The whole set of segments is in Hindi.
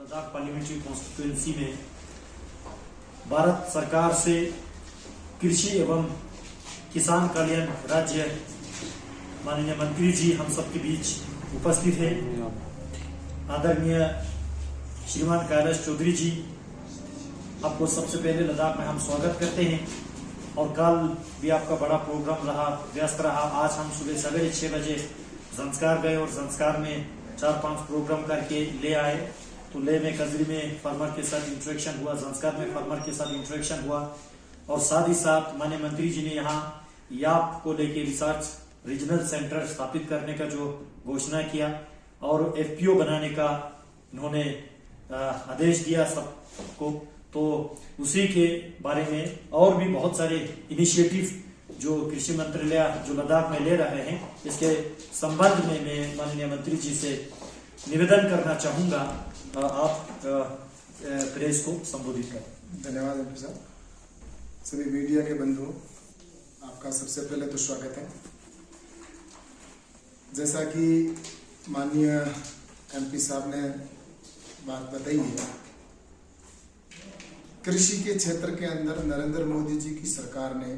लद्दाख पार्लियामेंट्री कॉन्स्टिट्यूएंसी में भारत सरकार से कृषि एवं किसान कल्याण राज्य माननीय मंत्री जी हम सबके बीच उपस्थित है। आदरणीय श्रीमान कैलाश चौधरी जी, आपको सबसे पहले लद्दाख में हम स्वागत करते हैं। और कल भी आपका बड़ा प्रोग्राम रहा, व्यस्त रहा। आज हम सुबह सवेरे 6 बजे जंस्कार गए और जंस्कार में 4-5 प्रोग्राम करके ले आए। तो ले में कजरी में फार्मर के साथ इंटरेक्शन हुआ, जंस्कार में फार्मर के साथ इंटरेक्शन हुआ और साथ ही साथ माननीय मंत्री जी ने यहाँ याप को लेके रिसर्च रीजनल सेंटर स्थापित करने का जो घोषणा किया और एफपीओ बनाने का उन्होंने आदेश दिया सबको। तो उसी के बारे में और भी बहुत सारे इनिशिएटिव जो कृषि मंत्रालय जो लद्दाख में ले रहे हैं, इसके संबंध में मैं माननीय मंत्री जी से निवेदन करना चाहूंगा, आप प्रेस को संबोधित करें। धन्यवाद एमपी साहब। सभी मीडिया के बंधुओं, आपका सबसे पहले तो स्वागत है। जैसा कि माननीय एमपी साहब ने बात बताई है, कृषि के क्षेत्र के अंदर नरेंद्र मोदी जी की सरकार ने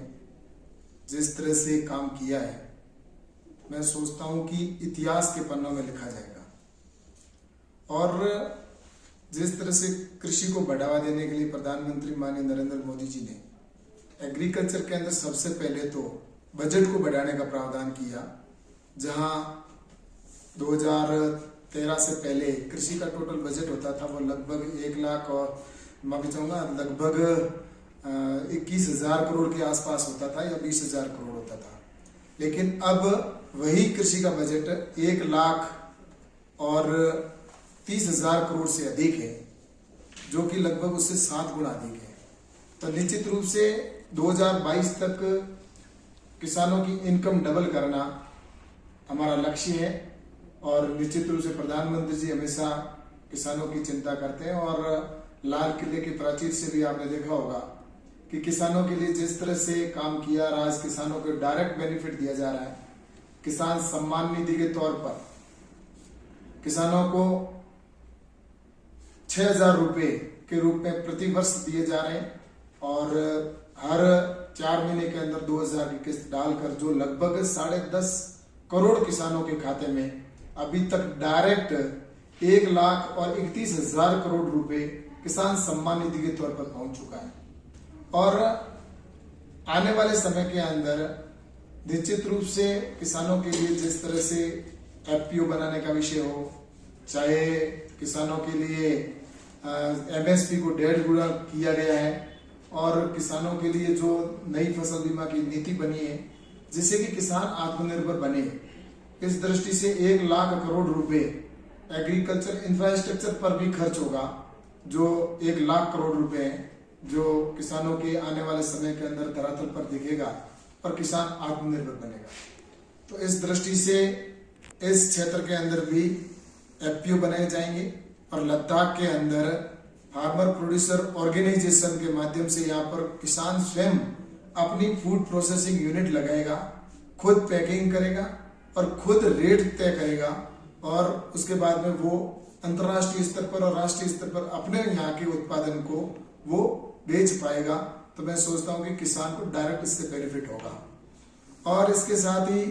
जिस तरह से काम किया है, मैं सोचता हूं कि इतिहास के पन्नों में लिखा जाएगा। और जिस तरह से कृषि को बढ़ावा देने के लिए प्रधानमंत्री माननीय नरेंद्र मोदी जी ने एग्रीकल्चर के अंदर सबसे पहले तो बजट को बढ़ाने का प्रावधान किया, जहां 2013 से पहले कृषि का टोटल बजट होता था वो लगभग 1 लाख और मैं भी चाहूंगा लगभग 21,000 करोड़ के आसपास होता था या 20,000 करोड़ होता था। लेकिन अब वही कृषि का बजट 1 लाख और 30,000 करोड़ से अधिक है, जो कि लगभग उससे 7 गुना अधिक है। तो निश्चित रूप से 2022 तक किसानों की इनकम डबल करना हमारा लक्ष्य है। और निश्चित रूप से प्रधानमंत्री जी हमेशा किसानों की चिंता करते हैं। और लाल किले के प्राचीर से भी आपने देखा होगा कि किसानों के लिए जिस तरह से काम किया, आज किसानों को डायरेक्ट बेनिफिट दिया जा रहा है। किसान सम्मान निधि के तौर पर किसानों को 6,000 रुपए के रूप में प्रति वर्ष दिए जा रहे हैं और हर 4 महीने के अंदर 2,000 की किस्त डालकर जो लगभग 10.5 करोड़ किसानों के खाते में अभी तक डायरेक्ट 1 लाख और 31,000 करोड़ रुपए किसान सम्मान निधि के तौर पर पहुंच चुका है। और आने वाले समय के अंदर निश्चित रूप से किसानों के लिए जिस तरह से एफपीओ बनाने का विषय हो, चाहे किसानों के लिए एमएसपी को 1.5 गुना किया गया है और किसानों के लिए जो नई फसल बीमा की नीति बनी है जिससे कि किसान आत्मनिर्भर बने, इस दृष्टि से 1 लाख करोड़ रुपए एग्रीकल्चर इंफ्रास्ट्रक्चर पर भी खर्च होगा, जो 1 लाख करोड़ रुपए है, जो किसानों के आने वाले समय के अंदर धरातल पर दिखेगा और किसान आत्मनिर्भर बनेगा। तो इस दृष्टि से इस क्षेत्र के अंदर भी एफपीओ बनाए जाएंगे और लद्दाख के अंदर फार्मर प्रोड्यूसर ऑर्गेनाइजेशन के माध्यम से यहाँ पर किसान स्वयं अपनी फूड प्रोसेसिंग यूनिट लगाएगा, खुद पैकिंग करेगा और खुद रेट तय करेगा और उसके बाद में वो अंतर्राष्ट्रीय स्तर पर और राष्ट्रीय स्तर पर अपने यहाँ के उत्पादन को वो बेच पाएगा। तो मैं सोचता हूँ कि किसान को डायरेक्ट इससे बेनिफिट होगा। और इसके साथ ही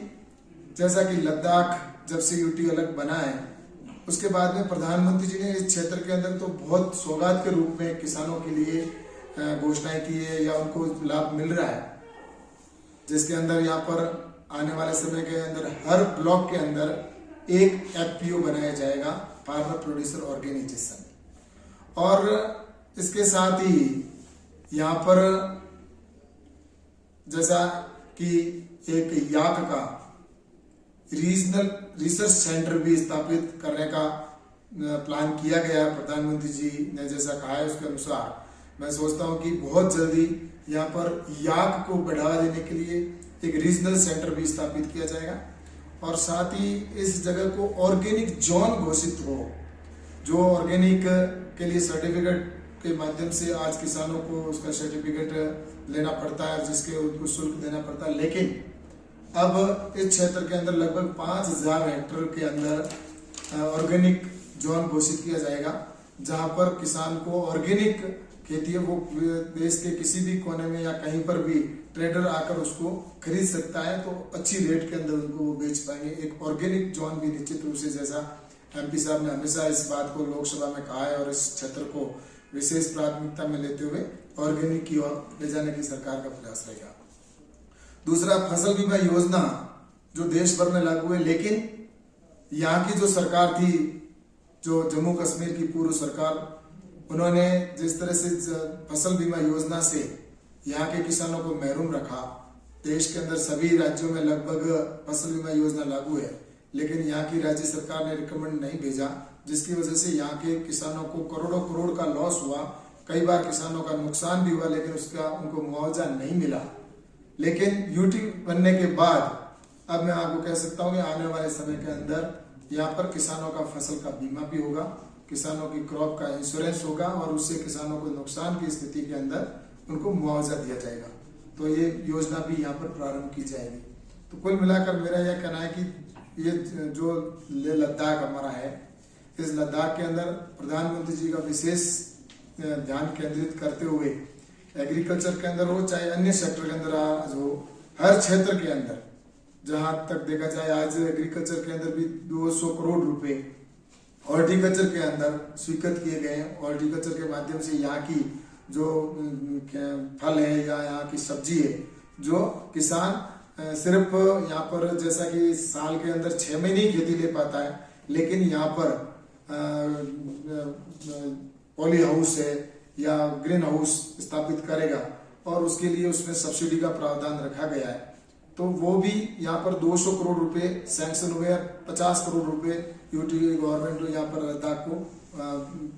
जैसा कि लद्दाख जब से यूटी अलग बना है, उसके बाद में प्रधानमंत्री जी ने इस क्षेत्र के अंदर तो बहुत सौगात के रूप में किसानों के लिए घोषणाएं की है या उनको लाभ मिल रहा है, जिसके अंदर यहाँ पर आने वाले समय के अंदर हर ब्लॉक के अंदर एक एफपीओ बनाया जाएगा, फार्मर प्रोड्यूसर ऑर्गेनाइजेशन। और इसके साथ ही यहाँ पर जैसा कि एक याक का रीजनल रिसर्च सेंटर भी स्थापित करने का प्लान किया गया है। प्रधानमंत्री जी ने जैसा कहा है उसके अनुसार मैं सोचता हूँ कि बहुत जल्दी यहाँ पर याक को बढ़ावा देने के लिए एक रीजनल सेंटर भी स्थापित किया जाएगा। और साथ ही इस जगह को ऑर्गेनिक जोन घोषित हो, जो ऑर्गेनिक के लिए सर्टिफिकेट के माध्यम से आज किसानों को उसका सर्टिफिकेट लेना पड़ता है, जिसके उनको शुल्क देना पड़ता है। लेकिन अब इस क्षेत्र के अंदर लगभग 5,000 हेक्टेयर के अंदर ऑर्गेनिक जोन घोषित किया जाएगा, जहां पर किसान को ऑर्गेनिक खेती है वो देश के किसी भी कोने में या कहीं पर भी ट्रेडर आकर उसको खरीद सकता है, तो अच्छी रेट के अंदर उनको वो बेच पाएंगे। एक ऑर्गेनिक जोन भी निश्चित रूप से, जैसा एमपी साहब ने हमेशा इस बात को लोकसभा में कहा है, और इस क्षेत्र को विशेष प्राथमिकता में लेते हुए ऑर्गेनिक की ओर ले जाने की सरकार का प्रयास रहेगा। दूसरा, फसल बीमा योजना जो देश भर में लागू है, लेकिन यहाँ की जो सरकार थी, जो जम्मू कश्मीर की पूर्व सरकार, उन्होंने जिस तरह से फसल बीमा योजना से यहाँ के किसानों को महरूम रखा। देश के अंदर सभी राज्यों में लगभग फसल बीमा योजना लागू है, लेकिन यहाँ की राज्य सरकार ने रिकमेंड नहीं भेजा, जिसकी वजह से यहाँ के किसानों को करोड़ों करोड़ का लॉस हुआ। कई बार किसानों का नुकसान भी हुआ, लेकिन उसका उनको मुआवजा नहीं मिला। लेकिन यूटी बनने के बाद अब मैं आपको कह सकता हूँ कि आने वाले समय के अंदर यहाँ पर किसानों का फसल का बीमा भी होगा, किसानों की क्रॉप का इंश्योरेंस होगा, और उससे किसानों को नुकसान की स्थिति के अंदर उनको मुआवजा दिया जाएगा। तो ये योजना भी यहाँ पर प्रारंभ की जाएगी। तो कुल मिलाकर मेरा यह कहना है कि ये जो लेह लद्दाख हमारा है, इस लद्दाख के अंदर प्रधानमंत्री जी का विशेष ध्यान केंद्रित करते हुए एग्रीकल्चर के अंदर हो, चाहे अन्य सेक्टर के अंदर आज हो, हर क्षेत्र के अंदर जहां तक देखा जाए, आज एग्रीकल्चर के अंदर भी 200 करोड़ रुपए हॉर्टिकल्चर के अंदर स्वीकृत किए गए हैं। हॉर्टिकल्चर के माध्यम से यहाँ की जो फल है या यहाँ की सब्जी है, जो किसान सिर्फ यहाँ पर जैसा कि साल के अंदर 6 महीने ही खेती ले पाता है, लेकिन यहाँ पर पॉली हाउस है या ग्रीन हाउस स्थापित करेगा, और उसके लिए उसमें सब्सिडी का प्रावधान रखा गया है। तो वो भी यहाँ पर 200 करोड़ रुपए सैंक्शन हुए, 50 करोड़ रुपए यूटी गवर्नमेंट यहाँ पर लद्दाख को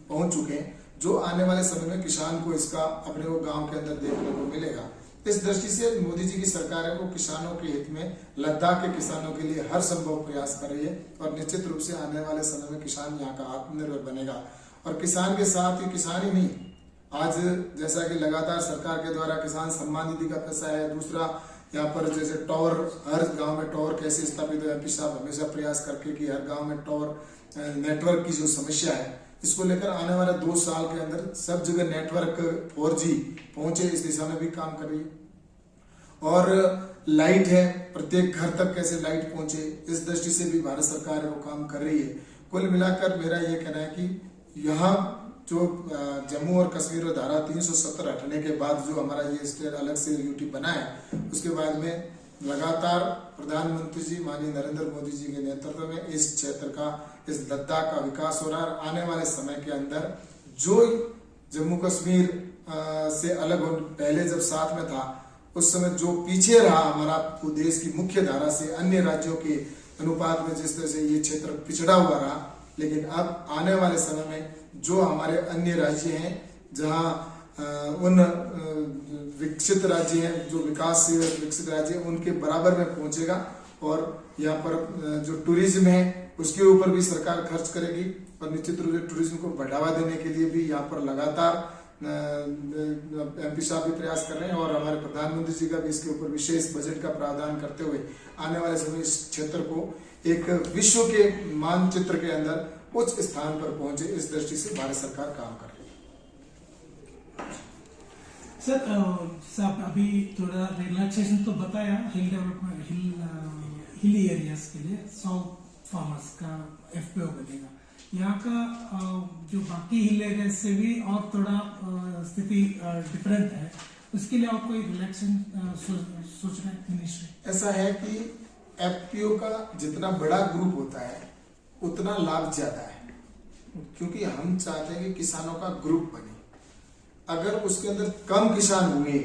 पहुंच चुके हैं, जो आने वाले समय में किसान को इसका अपने वो गांव के अंदर देखने को मिलेगा। इस दृष्टि से मोदी जी की सरकार है वो किसानों के हित में लद्दाख के किसानों के लिए हर संभव प्रयास कर रही है, और निश्चित रूप से आने वाले समय में किसान यहाँ का आत्मनिर्भर बनेगा। और किसान के साथ ही किसान ही नहीं, आज जैसा कि लगातार सरकार के द्वारा किसान सम्मान निधि का पैसा है, दूसरा यहाँ पर जैसे टावर, हर गांव में टावर कैसे स्थापित हो, एमपी साहब हमेशा प्रयास करके कि हर गांव में टावर नेटवर्क की जो समस्या है, इसको लेकर आने वाले 2 साल के अंदर सब जगह नेटवर्क 4G पहुंचे, इस दिशा में भी काम कर रही है। और लाइट है, प्रत्येक घर तक कैसे लाइट पहुंचे, इस दृष्टि से भी भारत सरकार है वो काम कर रही है। कुल मिलाकर मेरा ये कहना है कि यहाँ जो जम्मू और कश्मीर और धारा 370 हटने के बाद जो हमारा ये स्टेट अलग से यूटी बना है, उसके बाद में लगातार प्रधानमंत्री जी माननीय नरेंद्र मोदी जी के नेतृत्व में इस क्षेत्र का, इस लद्दाख का विकास हो रहा है। आने वाले समय के अंदर जो जम्मू कश्मीर से अलग हो, पहले जब साथ में था उस समय जो पीछे रहा हमारा देश की मुख्य धारा से, अन्य राज्यों के अनुपात में जिस तरह से ये क्षेत्र पिछड़ा हुआ रहा, लेकिन अब आने वाले समय में जो हमारे अन्य राज्य हैं, जहां उन विकसित राज्य हैं, जो विकास से विकसित राज्य हैं, उनके बराबर में पहुंचेगा। और यहाँ पर जो टूरिज्म है उसके ऊपर भी सरकार खर्च करेगी, और निश्चित रूप से टूरिज्म को बढ़ावा देने के लिए भी यहाँ पर लगातार एमपी साहब भी प्रयास कर रहे हैं, और हमारे प्रधानमंत्री जी का भी इसके ऊपर विशेष बजट का प्रावधान करते हुए आने वाले समय इस क्षेत्र को एक विश्व के मानचित्र के अंदर उच्च स्थान पर पहुंचे, इस दृष्टि से भारत सरकार काम कर रही है। सर, साहब अभी थोड़ा रिलैक्सेशन तो बताया हिल डेवलपमेंट, हिली एरियाज के लिए 100 फार्मर्स का FPO बनेगा। यहाँ का जो बाकी हिल एरिया से भी और थोड़ा स्थिति डिफरेंट है, उसके लिए आप कोई रिलैक्सेशन सोच रहे हैं मिनिस्ट्री? ऐसा है कि FPO का जितना बड़ा ग्रुप होता है उतना लाभ ज्यादा है, क्योंकि हम चाहते हैं कि किसानों का ग्रुप बने। अगर उसके अंदर कम किसान होंगे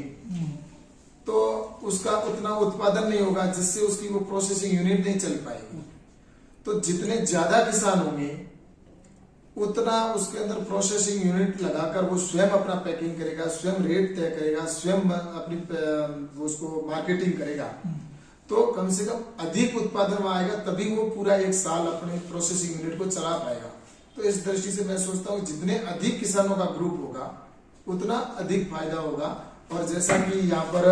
तो उसका उतना उत्पादन नहीं होगा, जिससे उसकी वो प्रोसेसिंग यूनिट नहीं चल पाएगी। तो जितने ज्यादा किसान होंगे उतना उसके अंदर प्रोसेसिंग यूनिट लगाकर वो स्वयं अपना पैकिंग करेगा, स्वयं रेट तय करेगा, स्वयं अपनी उसको मार्केटिंग करेगा। तो कम से कम अधिक उत्पादन आएगा, तभी वो पूरा 1 साल अपने प्रोसेसिंग यूनिट को चला पाएगा। तो इस दृष्टि से मैं सोचता हूँ जितने अधिक किसानों का ग्रुप होगा उतना अधिक फायदा होगा। और जैसा कि यहाँ पर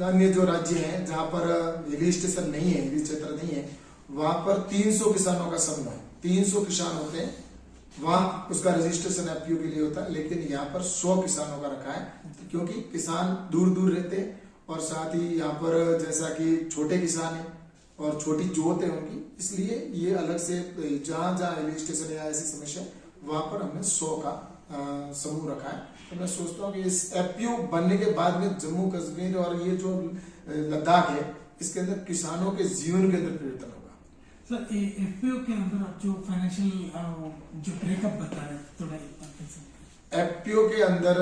अन्य जो राज्य हैं जहाँ पर हिली स्टेशन नहीं है, हिली क्षेत्र नहीं है, वहां पर 300 किसानों का समूह है, 300 किसान होते हैं। वहां उसका रजिस्ट्रेशन एफपीओ के लिए होता है, लेकिन यहाँ पर 100 किसानों का रखा है, क्योंकि किसान दूर दूर रहते हैं और साथ ही यहाँ पर जैसा कि छोटे किसान है और छोटी जोत है उनकी, इसलिए ये अलग से जहां जहां हिल स्टेशन या ऐसी समस्या वहां पर हमने 100 का समूह रखा है। तो मैं सोचता हूँ कि इस एफपीओ बनने के बाद में जम्मू कश्मीर और ये जो लद्दाख है, इसके अंदर किसानों के जीवन के अंदर परिवर्तन होगा। सर एफपीओ के अंदर आप जो फाइनेंशियल जो ब्रेकअप बता रहे थोड़ा एफपीओ के अंदर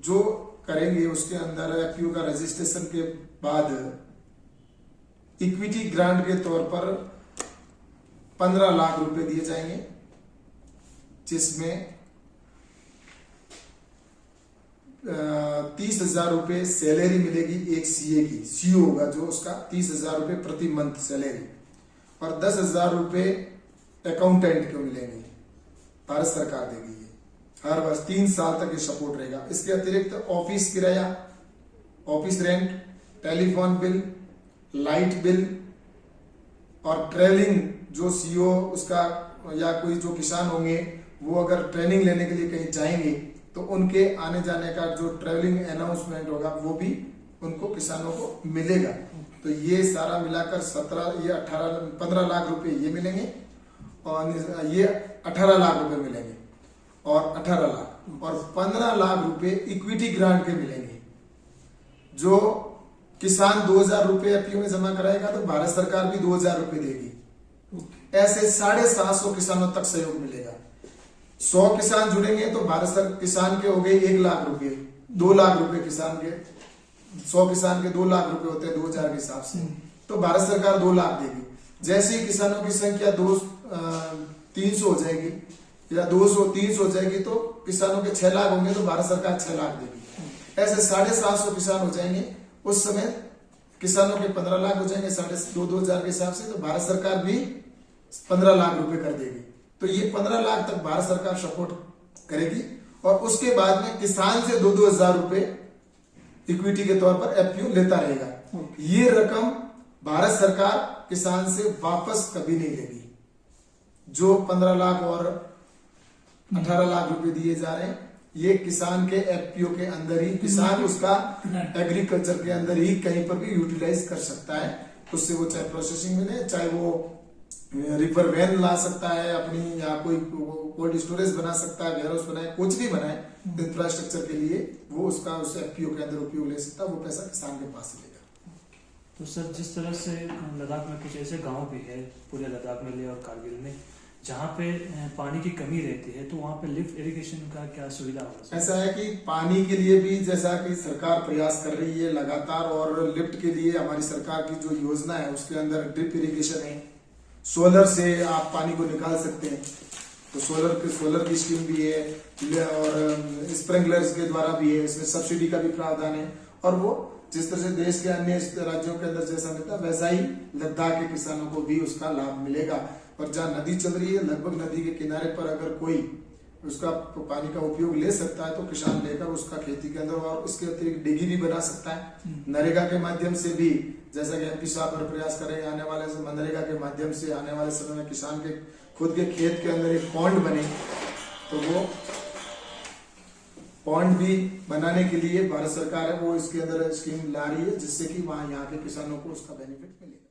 जो करेंगे उसके अंदर एफपीओ का रजिस्ट्रेशन के बाद इक्विटी ग्रांट के तौर पर 15 लाख रुपए दिए जाएंगे, जिसमें 30,000 रुपए सैलरी मिलेगी एक सीए की, सीओ होगा जो उसका 30,000 रुपए प्रति मंथ सैलरी, और 10,000 रुपए अकाउंटेंट को मिलेंगे, भारत सरकार देगी ये हर वर्ष 3 साल तक ये सपोर्ट रहेगा। इसके अतिरिक्त ऑफिस किराया, office rent, telephone bill, light bill और ट्रेवलिंग जो सीओ उसका या कोई जो किसान होंगे वो अगर ट्रेनिंग लेने के लिए कहीं जाएंगे तो उनके आने जाने का जो ट्रेवलिंग अनाउंसमेंट होगा वो भी उनको किसानों को मिलेगा। तो ये सारा मिलाकर 15 लाख रुपए ये मिलेंगे और ये 18 लाख रुपए मिलेंगे और 18 लाख और 15 लाख रुपए इक्विटी ग्रांट के मिलेंगे। जो किसान 2,000 रुपए एफपीओ में जमा कराएगा तो भारत सरकार भी 2,000 रुपए देगी। ऐसे 750 किसानों तक सहयोग मिलेगा। 100 किसान जुड़ेंगे तो भारत किसान के हो गए 1 लाख रुपए, 2 लाख रुपए किसान के, 100 किसान के 2 लाख रुपए होते हैं 2000 के हिसाब से, तो भारत सरकार 2 लाख देगी। जैसे ही किसानों की संख्या 300 हो जाएगी या 200-300 हो जाएगी तो किसानों के 6 लाख होंगे तो भारत सरकार 6 लाख देगी। ऐसे 750 किसान हो जाएंगे, उस समय किसानों के 15 लाख हो जाएंगे 2,500 के हिसाब से, तो भारत सरकार भी 15 लाख रुपए कर देगी। तो ये 15 लाख तक भारत सरकार सपोर्ट करेगी और उसके बाद में किसान से 2,000 रुपए इक्विटी के तौर पर एफपीओ लेता रहेगा। ये रकम भारत सरकार किसान से वापस कभी नहीं लेगी। जो 15 लाख और 18 लाख रुपए दिए जा रहे हैं ये किसान के एफपीओ के अंदर ही, किसान उसका एग्रीकल्चर के अंदर ही कहीं पर भी यूटिलाइज कर सकता है। उससे वो चाहे प्रोसेसिंग मिले, चाहे वो रिवर वैन ला सकता है अपनी, या कोई कोल्ड स्टोरेज बना सकता है, वेयर हाउस बनाए, कुछ भी बनाए इंफ्रास्ट्रक्चर के लिए, वो उसका उस एफपीओ के अंदर उपयोग ले सकता है। वो पैसा किसान के पास लेगा। तो सर जिस तरह से लद्दाख में कुछ ऐसे गांव भी है, पूरे लद्दाख में ले और कारगिल में, जहाँ पे पानी की कमी रहती है, तो वहाँ पे लिफ्ट इरिगेशन का क्या सुविधा होगा? ऐसा है कि पानी के लिए भी जैसा कि सरकार प्रयास कर रही है लगातार, और लिफ्ट के लिए हमारी सरकार की जो योजना है उसके अंदर ड्रिप इरिगेशन है, सोलर से आप पानी को निकाल सकते हैं, तो सोलर की स्कीम भी है और स्प्रिंकलर्स के द्वारा भी है, इसमें सब्सिडी का भी प्रावधान है। और वो जिस तरह से देश के अन्य राज्यों के अंदर जैसा मिलता है वैसा ही लद्दाख के किसानों को भी उसका लाभ मिलेगा। और जहाँ नदी चल रही है, लगभग नदी के किनारे पर अगर कोई उसका पानी का उपयोग ले सकता है तो किसान लेकर उसका खेती के अंदर, और उसके अतिरिक्त डिगी भी बना सकता है। नरेगा के माध्यम से भी, जैसा कि एमपी साहब पर प्रयास करेंगे, आने वाले मनरेगा के माध्यम से आने वाले समय में किसान के खुद के खेत के अंदर एक पॉन्ड बने, तो वो पॉन्ड भी बनाने के लिए भारत सरकार है वो इसके अंदर स्कीम ला रही है, जिससे कि वहां यहाँ के किसानों को उसका बेनिफिट मिलेगा।